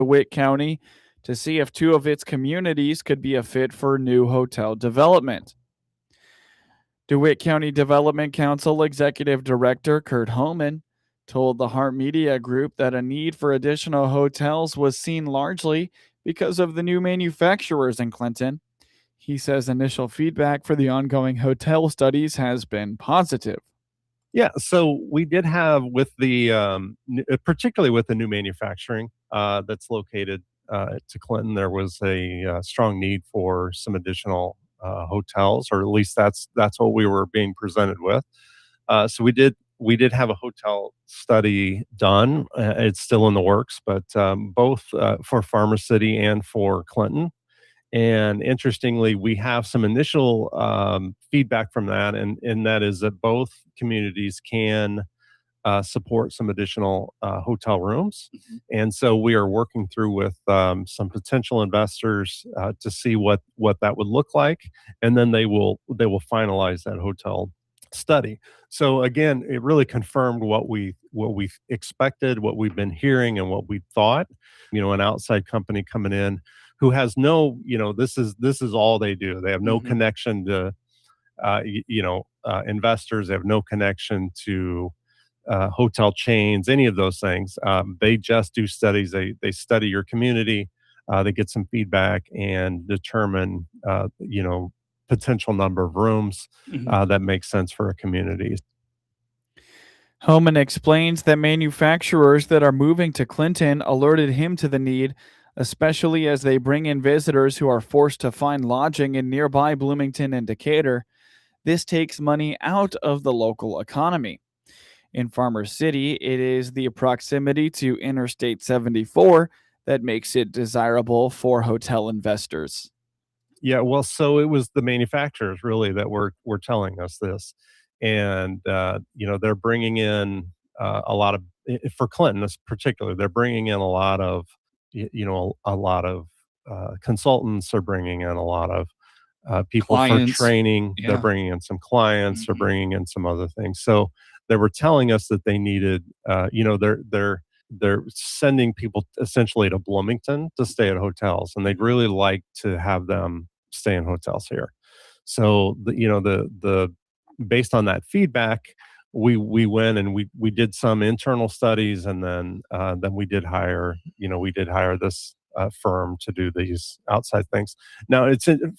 DeWitt County to see if two of its communities could be a fit for new hotel development. DeWitt County Development Council Executive Director Kurt Homan told the Hart Media Group that a need for additional hotels was seen largely because of the new manufacturers in Clinton. He says initial feedback for the ongoing hotel studies has been positive. Yeah, so we did have with the, particularly with the new manufacturing that's located to Clinton, there was a strong need for some additional hotels, or at least that's what we were being presented with. So we did have a hotel study done. It's still in the works, but both for Farmer City and for Clinton. And interestingly, we have some initial feedback from that, and that is that both communities can support some additional hotel rooms. And so we are working through with some potential investors to see what that would look like, and then they will finalize that hotel study. So again, it really confirmed what we expected, what we've been hearing, and what we thought. An outside company coming in who has no, this is all they do. They have no connection to, investors. They have no connection to hotel chains, any of those things. They just do studies. They study your community. They get some feedback and determine, potential number of rooms that make sense for a community. Homan explains that manufacturers that are moving to Clinton alerted him to the need, especially as they bring in visitors who are forced to find lodging in nearby Bloomington and Decatur. This takes money out of the local economy. In Farmer City, it is the proximity to Interstate 74 that makes it desirable for hotel investors. Yeah, well, so it was the manufacturers really that were telling us this, and they're bringing in a lot of for Clinton, in particular, they're bringing in a lot of a lot of consultants. Are bringing in a lot of people Clients. for training. They're Yeah. bringing in some clients. They're Mhm. bringing in some other things. So they were telling us that they needed, they're sending people essentially to Bloomington to stay at hotels, and they'd really like to have them stay in hotels here. So the based on that feedback, we went and we did some internal studies, and then we did hire this firm to do these outside things. Now,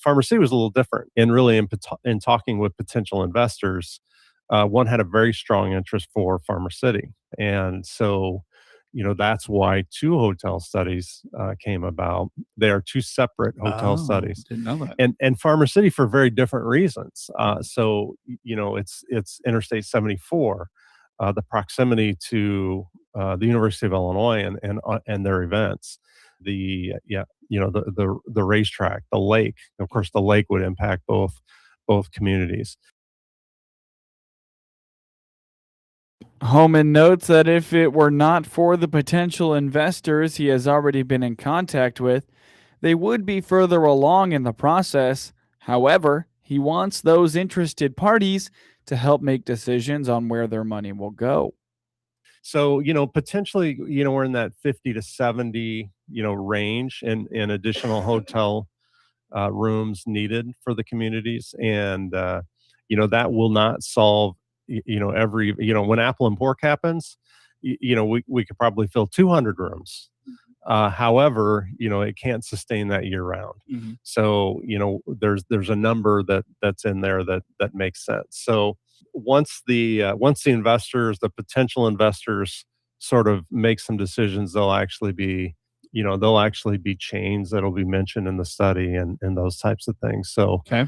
Farmer City was a little different, and really in talking with potential investors, one had a very strong interest for Farmer City, and so that's why two hotel studies came about. They are two separate hotel studies, Didn't know that. and Farmer City for very different reasons. So it's Interstate 74, the proximity to the University of Illinois and their events, the racetrack, the lake. Of course, the lake would impact both communities. Homan notes that if it were not for the potential investors he has already been in contact with, they would be further along in the process. However, he wants those interested parties to help make decisions on where their money will go. So, potentially, we're in that 50 to 70, range in additional hotel rooms needed for the communities. And, that will not solve, every, when Apple and Pork happens, we could probably fill 200 rooms. However, it can't sustain that year round. Mhm. So, there's a number that's in there that makes sense. So once the investors, the potential investors, sort of make some decisions, they'll actually be chains that'll be mentioned in the study and those types of things. So Okay.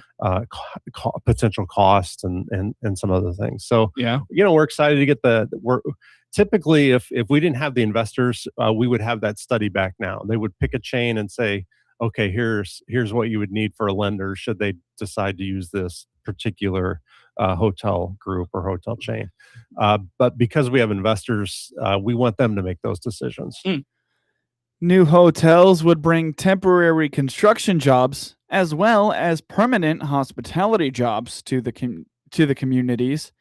potential costs and some other things. So Yeah. we're excited to get we're typically, if we didn't have the investors, we would have that study back now. They would pick a chain and say, okay, here's what you would need for a lender should they decide to use this particular hotel group or hotel chain. But because we have investors, we want them to make those decisions. New hotels would bring temporary construction jobs as well as permanent hospitality jobs to the communities.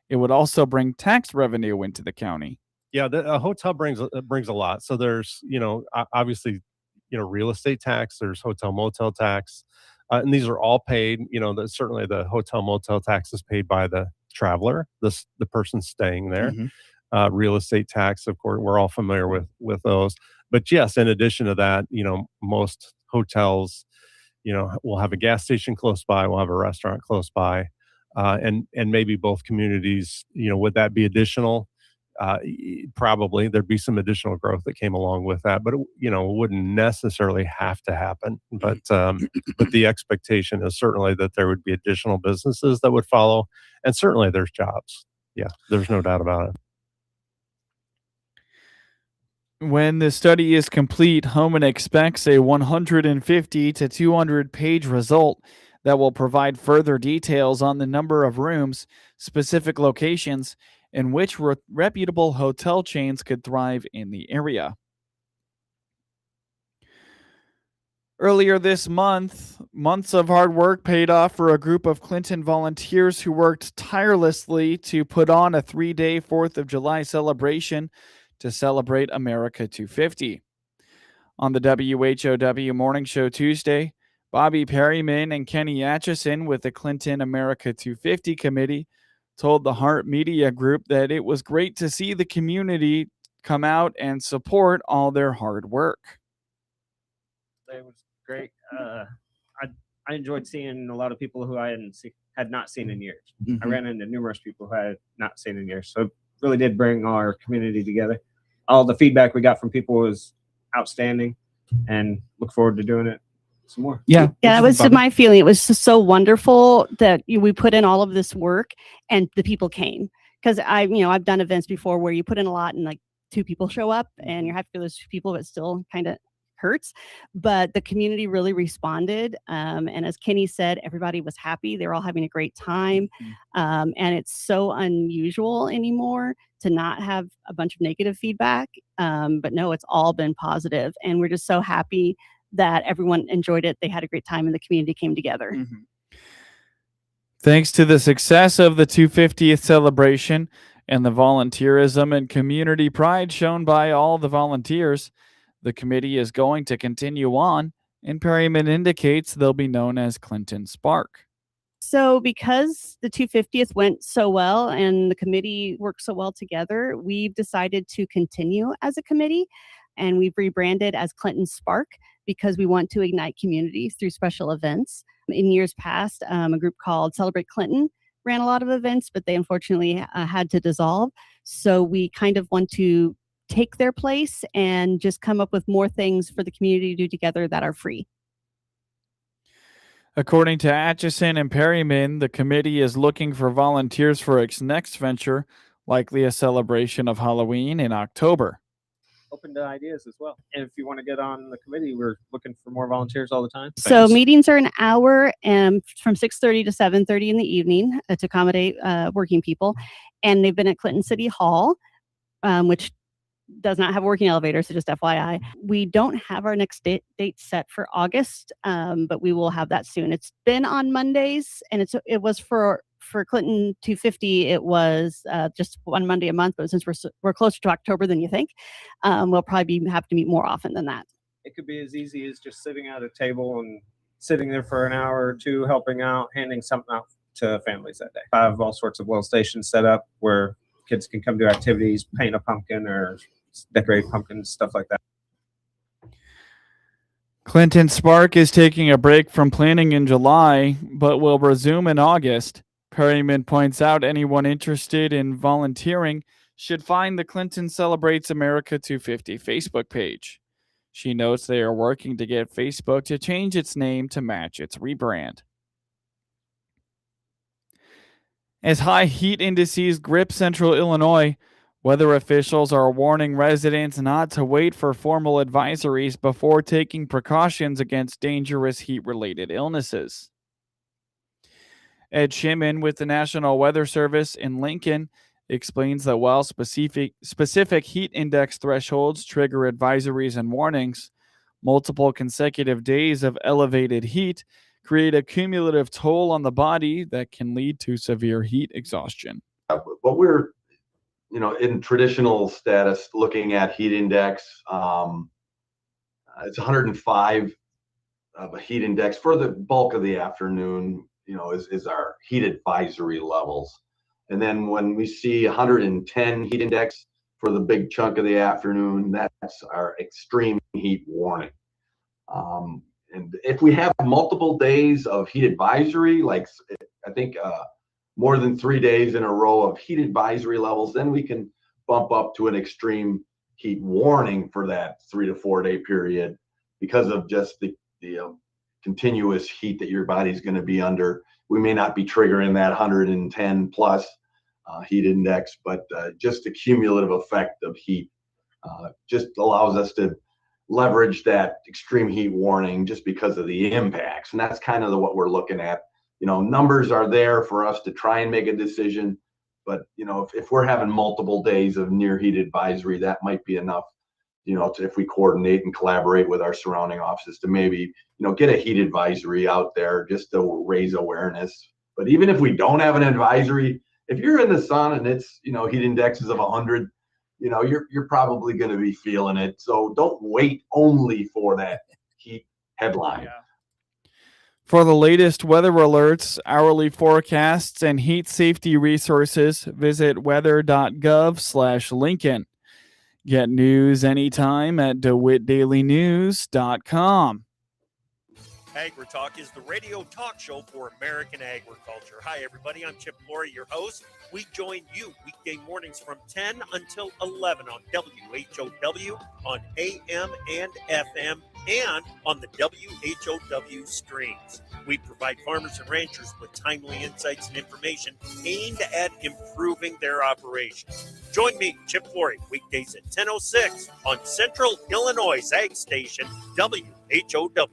It would also bring tax revenue into the county. Yeah, a hotel brings a lot. So there's, obviously, real estate tax. There's hotel motel tax, and these are all paid. Certainly the hotel motel tax is paid by the traveler, the person staying there. Mhm. Real estate tax, of course, we're all familiar with those. But yes, in addition to that, most hotels, we'll have a gas station close by, we'll have a restaurant close by, and maybe both communities. Would that be additional? Probably there'd be some additional growth that came along with that, but it wouldn't necessarily have to happen. But the expectation is certainly that there would be additional businesses that would follow, and certainly there's jobs. Yeah, there's no doubt about it. When the study is complete, Homan expects a 150 to 200 page result that will provide further details on the number of rooms, specific locations, and which reputable hotel chains could thrive in the area. Earlier this month, months of hard work paid off for a group of Clinton volunteers who worked tirelessly to put on a 3-day 4th of July celebration to celebrate America 250. On the WHOW Morning Show Tuesday, Bobby Perryman and Kenny Atchison with the Clinton America 250 Committee told the Hart Media Group that it was great to see the community come out and support all their hard work. It was great. I enjoyed seeing a lot of people who I had not seen in years. Mm-hmm. I ran into numerous people who I had not seen in years. So it really did bring our community together. All the feedback we got from people was outstanding, and look forward to doing it some more. Yeah, that was my feeling. It was just so wonderful that we put in all of this work and the people came. Because I've done events before where you put in a lot and like 2 people show up and you're happy for those 2 people, but still kind of hurts. But the community really responded. And as Kenny said, everybody was happy. They were all having a great time. And it's so unusual anymore to not have a bunch of negative feedback. But no, it's all been positive. And we're just so happy that everyone enjoyed it. They had a great time and the community came together. Mm-hmm. Thanks to the success of the 250th celebration and the volunteerism and community pride shown by all the volunteers, the committee is going to continue on, and Perryman indicates they'll be known as Clinton Spark. So because the 250th went so well and the committee worked so well together, we've decided to continue as a committee, and we've rebranded as Clinton Spark because we want to ignite communities through special events. In years past, a group called Celebrate Clinton ran a lot of events, but they unfortunately had to dissolve. So we kind of want to take their place and just come up with more things for the community to do together that are free. According to Atchison and Perryman, the committee is looking for volunteers for its next venture, likely a celebration of Halloween in October. Open to ideas as well. And if you want to get on the committee, we're looking for more volunteers all the time. So meetings are an hour from 6:30 to 7:30 in the evening to accommodate working people. And they've been at Clinton City Hall, which does not have a working elevator, so just FYI. We don't have our next date set for August, but we will have that soon. It's been on Mondays, and it was for Clinton 250. It was just one Monday a month, but since we're closer to October than you think, we'll probably have to meet more often than that. It could be as easy as just sitting at a table and sitting there for an hour or 2, helping out, handing something out to families that day. I have all sorts of little stations set up where kids can come do activities, paint a pumpkin or decorate pumpkins, stuff like that. Clinton Spark is taking a break from planning in July, but will resume in August. Perryman points out anyone interested in volunteering should find the Clinton Celebrates America 250 Facebook page. She notes they are working to get Facebook to change its name to match its rebrand. As high heat indices grip central Illinois, weather officials are warning residents not to wait for formal advisories before taking precautions against dangerous heat-related illnesses. Ed Shimon with the National Weather Service in Lincoln explains that while specific heat index thresholds trigger advisories and warnings, multiple consecutive days of elevated heat create a cumulative toll on the body that can lead to severe heat exhaustion. What we're in traditional status, looking at heat index, it's 105 of a heat index for the bulk of the afternoon, is our heat advisory levels. And then when we see 110 heat index for the big chunk of the afternoon, that's our extreme heat warning. And if we have multiple days of heat advisory, like I think more than 3 days in a row of heat advisory levels, then we can bump up to an extreme heat warning for that 3 to 4 day period because of just the continuous heat that your body's going to be under. We may not be triggering that 110 plus heat index, but just the cumulative effect of heat just allows us to leverage that extreme heat warning just because of the impacts. And that's kind of what we're looking at. Numbers are there for us to try and make a decision, but if we're having multiple days of near heat advisory, that might be enough, if we coordinate and collaborate with our surrounding offices to maybe, get a heat advisory out there just to raise awareness. But even if we don't have an advisory, if you're in the sun and it's, heat indexes of 100, you're probably going to be feeling it. So don't wait only for that heat headline. Yeah. For the latest weather alerts, hourly forecasts, and heat safety resources, visit weather.gov/Lincoln. Get news anytime at DeWittDailyNews.com. AgriTalk is the radio talk show for American agriculture. Hi, everybody. I'm Chip Flory, your host. We join you weekday mornings from 10 until 11 on WHOW, on AM and FM, and on the WHOW streams. We provide farmers and ranchers with timely insights and information aimed at improving their operations. Join me, Chip Flory, weekdays at 10:06 on Central Illinois Ag Station, WHOW.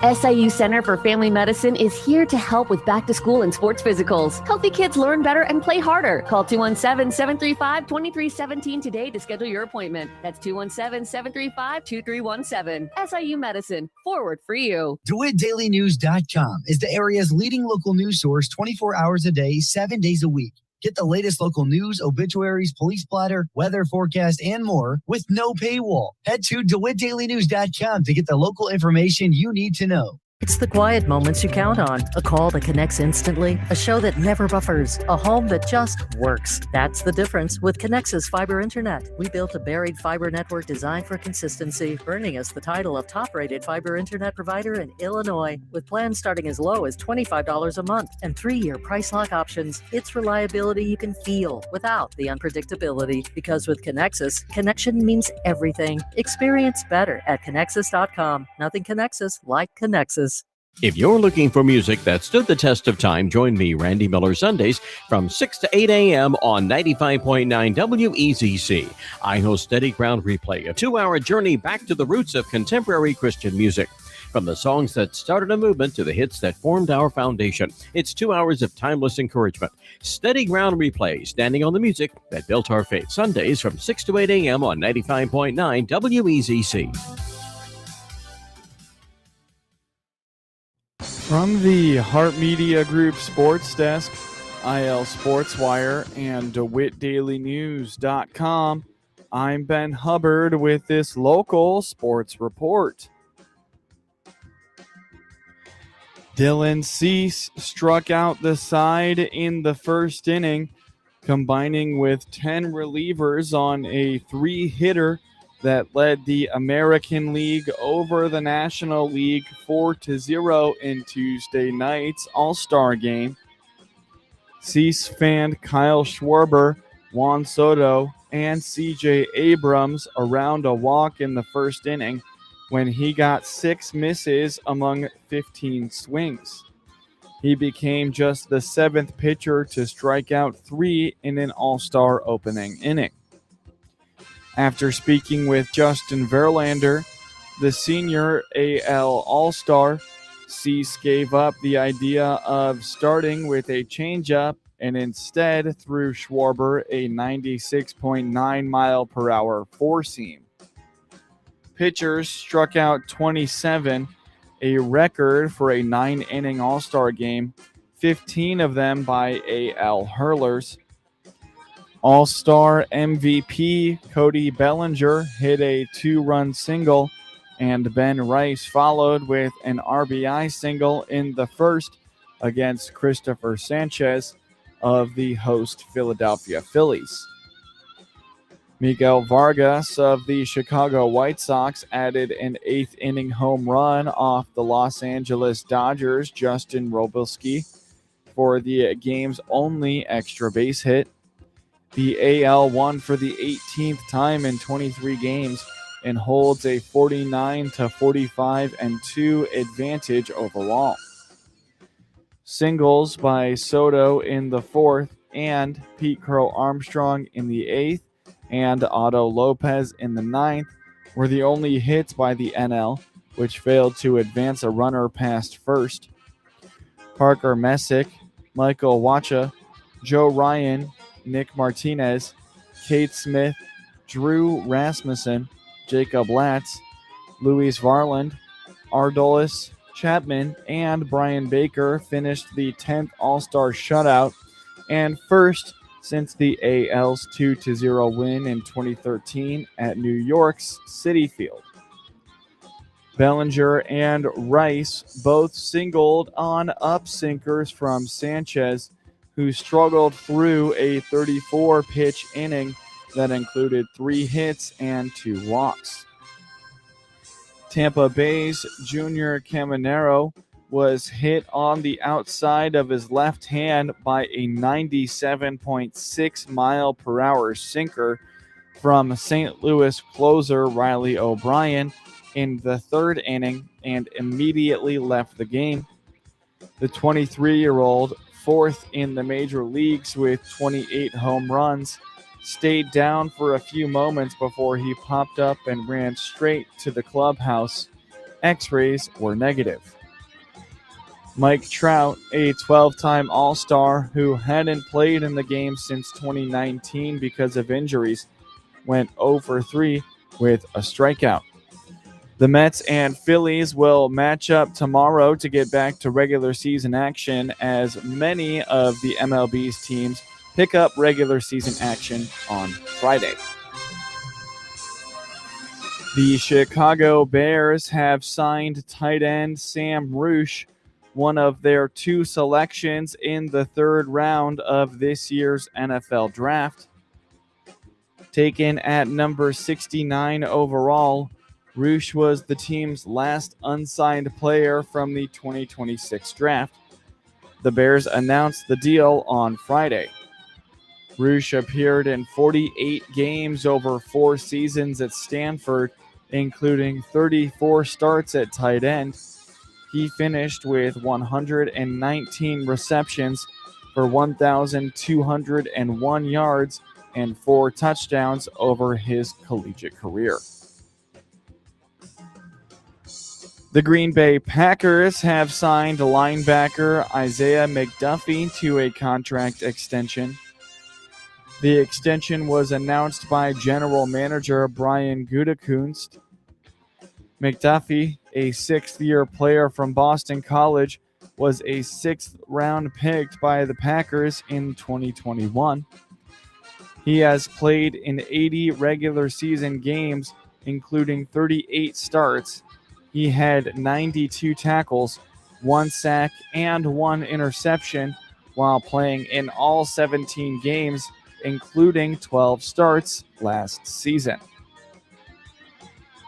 SIU Center for Family Medicine is here to help with back to school and sports physicals. Healthy kids learn better and play harder. Call 217-735-2317 today to schedule your appointment. That's 217-735-2317. SIU Medicine, forward for you. DeWittDailyNews.com is the area's leading local news source 24 hours a day, 7 days a week. Get the latest local news, obituaries, police splatter, weather forecast, and more with no paywall. Head to DeWittDailyNews.com to get the local information you need to know. It's the quiet moments you count on. A call that connects instantly, a show that never buffers, a home that just works. That's the difference with Connexus Fiber Internet. We built a buried fiber network designed for consistency, earning us the title of top-rated fiber internet provider in Illinois. With plans starting as low as $25 a month and 3-year price lock options, it's reliability you can feel without the unpredictability. Because with Connexus, connection means everything. Experience better at Connexus.com. Nothing Connexus like Connexus. If you're looking for music that stood the test of time, join me, Randy Miller, Sundays from 6 to 8 a.m. on 95.9 WEZC. I host Steady Ground Replay, a 2-hour journey back to the roots of contemporary Christian music. From the songs that started a movement to the hits that formed our foundation, it's 2 hours of timeless encouragement. Steady Ground Replay, standing on the music that built our faith. Sundays from 6 to 8 a.m. on 95.9 WEZC. From the Hart Media Group Sports Desk, IL Sports Wire, and DeWittDailyNews.com, I'm Ben Hubbard with this local sports report. Dylan Cease struck out the side in the first inning, combining with 10 relievers on a 3-hitter that led the American League over the National League 4-0 in Tuesday night's All-Star game. Cease fanned Kyle Schwarber, Juan Soto, and C.J. Abrams around a walk in the first inning when he got 6 misses among 15 swings. He became just the 7th pitcher to strike out 3 in an All-Star opening inning. After speaking with Justin Verlander, the senior AL All-Star, Cease gave up the idea of starting with a changeup and instead threw Schwarber a 96.9-mile-per-hour four-seam. Pitchers struck out 27, a record for a 9-inning All-Star game, 15 of them by AL hurlers. All-Star MVP Cody Bellinger hit a 2-run single, and Ben Rice followed with an RBI single in the first against Christopher Sanchez of the host Philadelphia Phillies. Miguel Vargas of the Chicago White Sox added an 8th-inning home run off the Los Angeles Dodgers' Justin Robelski for the game's only extra base hit. The AL won for the 18th time in 23 games and holds a 49-45-2 advantage overall. Singles by Soto in the 4th and Pete Crow Armstrong in the 8th and Otto Lopez in the 9th were the only hits by the NL, which failed to advance a runner past first. Parker Messick, Michael Wacha, Joe Ryan, Nick Martinez, Kate Smith, Drew Rasmussen, Jacob Latz, Luis Varland, Ardolis Chapman, and Brian Baker finished the 10th All-Star shutout and first since the AL's 2-0 win in 2013 at New York's Citi Field. Bellinger and Rice both singled on up-sinkers from Sanchez, who struggled through a 34-pitch inning that included 3 hits and 2 walks. Tampa Bay's Junior Caminero was hit on the outside of his left hand by a 97.6 mile per hour sinker from St. Louis closer Riley O'Brien in the 3rd inning and immediately left the game. The 23-year-old, 4th in the major leagues with 28 home runs, stayed down for a few moments before he popped up and ran straight to the clubhouse. X-rays were negative. Mike Trout, a 12-time All-Star who hadn't played in the game since 2019 because of injuries, went 0 for 3 with a strikeout. The Mets and Phillies will match up tomorrow to get back to regular season action, as many of the MLB's teams pick up regular season action on Friday. The Chicago Bears have signed tight end Sam Roush, one of their 2 selections in the 3rd round of this year's NFL draft. Taken at number 69 overall, Roush was the team's last unsigned player from the 2026 draft. The Bears announced the deal on Friday. Roush appeared in 48 games over 4 seasons at Stanford, including 34 starts at tight end. He finished with 119 receptions for 1,201 yards and 4 touchdowns over his collegiate career. The Green Bay Packers have signed linebacker Isaiah McDuffie to a contract extension. The extension was announced by General Manager Brian Gutekunst. McDuffie, a 6th-year player from Boston College, was a 6th-round pick by the Packers in 2021. He has played in 80 regular season games, including 38 starts. He had 92 tackles, 1 sack, and 1 interception while playing in all 17 games, including 12 starts last season.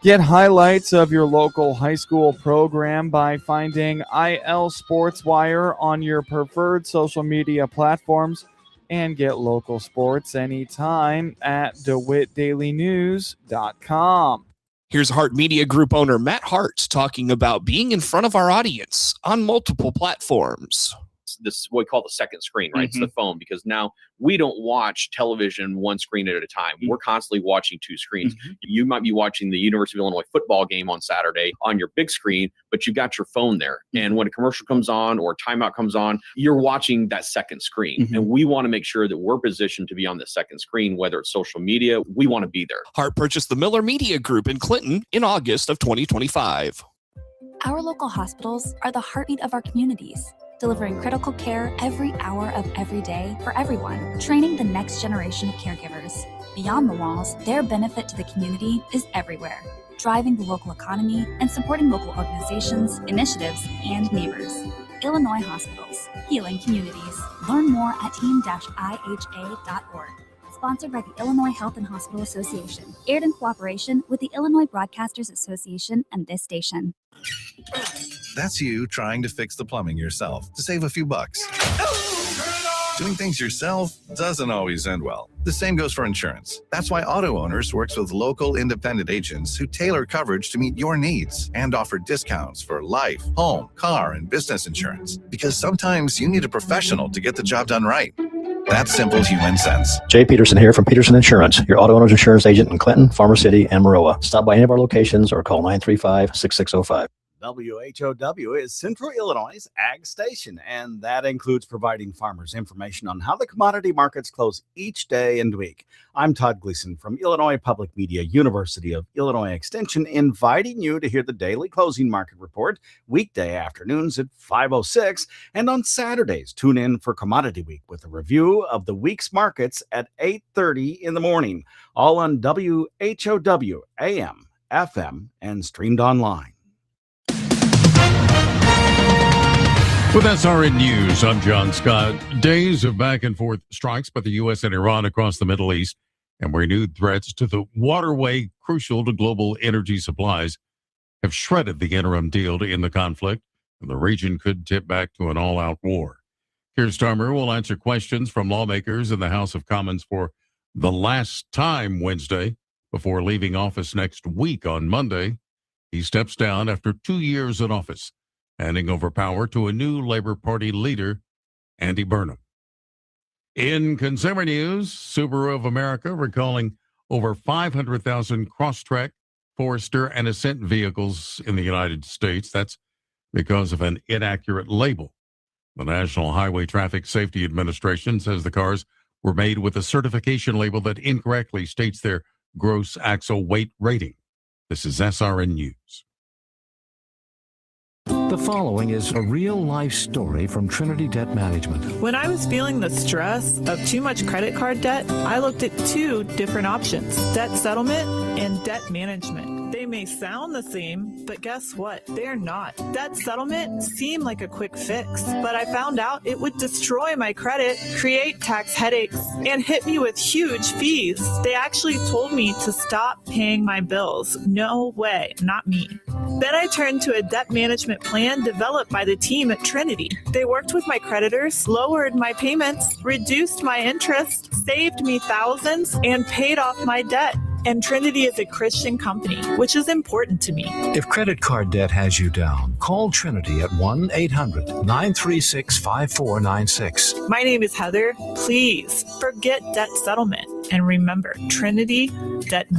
Get highlights of your local high school program by finding IL Sports Wire on your preferred social media platforms, and get local sports anytime at DeWittDailyNews.com. Here's Hart Media Group owner Matt Hart talking about being in front of our audience on multiple platforms. This what we call the second screen, right? It's the phone, because now we don't watch television one screen at a time. We're constantly watching 2 screens. You might be watching the University of Illinois football game on Saturday on your big screen, but you've got your phone there. And when a commercial comes on or timeout comes on, you're watching that second screen. And we want to make sure that we're positioned to be on the second screen, whether it's social media. We want to be there. Hart purchased the Miller Media Group in Clinton in August of 2025. Our local hospitals are the heartbeat of our communities. delivering critical care every hour of every day for everyone, training the next generation of caregivers. Beyond the walls, their benefit to the community is everywhere, driving the local economy and supporting local organizations, initiatives, and neighbors. Illinois Hospitals, healing communities. Learn more at team-iha.org. Sponsored by the Illinois Health and Hospital Association. Aired in cooperation with the Illinois Broadcasters Association and this station. That's you trying to fix the plumbing yourself to save a few bucks. Doing things yourself doesn't always end well. The same goes for insurance. That's why Auto Owners works with local independent agents who tailor coverage to meet your needs and offer discounts for life, home, car, and business insurance. Because sometimes you need a professional to get the job done right. That's simple human sense. Jay Peterson here from Peterson Insurance, your auto owner's insurance agent in Clinton, Farmer City, and Maroa. Stop by any of our locations or call 935-6605. WHOW is Central Illinois' ag station, and that includes providing farmers information on how the commodity markets close each day and week. I'm Todd Gleason from Illinois Public Media, University of Illinois Extension, inviting you to hear the daily closing market report weekday afternoons at 5:06, and on Saturdays, tune in for Commodity Week with a review of the week's markets at 8:30 in the morning, all on WHOW, AM, FM, and streamed online. With SRN News, I'm John Scott. Days of back and forth strikes by the U.S. and Iran across the Middle East and renewed threats to the waterway crucial to global energy supplies have shredded the interim deal to end the conflict, and the region could tip back to an all-out war. Keir Starmer will answer questions from lawmakers in the House of Commons for the last time Wednesday before leaving office next week on Monday. He steps down after 2 years in office, handing over power to a new Labor Party leader, Andy Burnham. In consumer news, Subaru of America recalling over 500,000 Crosstrek, Forester, and Ascent vehicles in the United States. That's because of an inaccurate label. The National Highway Traffic Safety Administration says the cars were made with a certification label that incorrectly states their gross axle weight rating. This is SRN News. The following is a real-life story from Trinity Debt Management. When I was feeling the stress of too much credit card debt, I looked at two different options: debt settlement and debt management. They may sound the same, but guess what? They're not. Debt settlement seemed like a quick fix, but I found out it would destroy my credit, create tax headaches, and hit me with huge fees. They actually told me to stop paying my bills. No way, not me. Then I turned to a debt management plan developed by the team at Trinity. They worked with my creditors, lowered my payments, reduced my interest, saved me thousands, and paid off my debt. And Trinity is a Christian company, which is important to me. If credit card debt has you down, call Trinity at 1-800-936-5496. My name is Heather. Please forget debt settlement. And remember, Trinity Debt